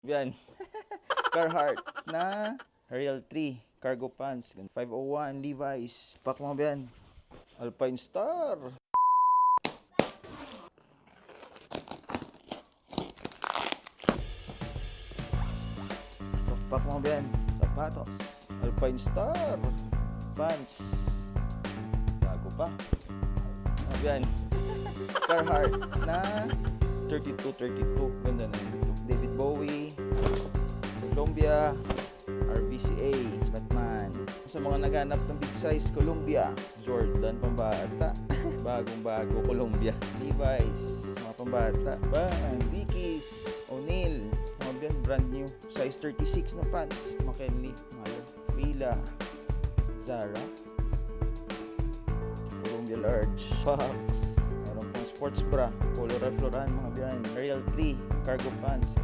Yan. Carhartt na Real 3 cargo pants. 501 Levi's. Pak mo yan. Alpine Star. Pak mo yan. Sapatos. Alpine Star. Pants. Bago pa. Yan. Carhartt na 32. Ganda na yun. David Bowie, Columbia, RVCA, Batman. Sa mga naghanap ng big size, Columbia, Jordan pambata, bagong-bago Columbia, Levi's, mga pambata, Dickies, O'Neal, mga brand new, size 36 na pants, McKinley, Fila, Zara, Columbia Large, Fox, meron pang sports bra, Polo Ralph Lauren, mga biyan, Real 3, cargo pants,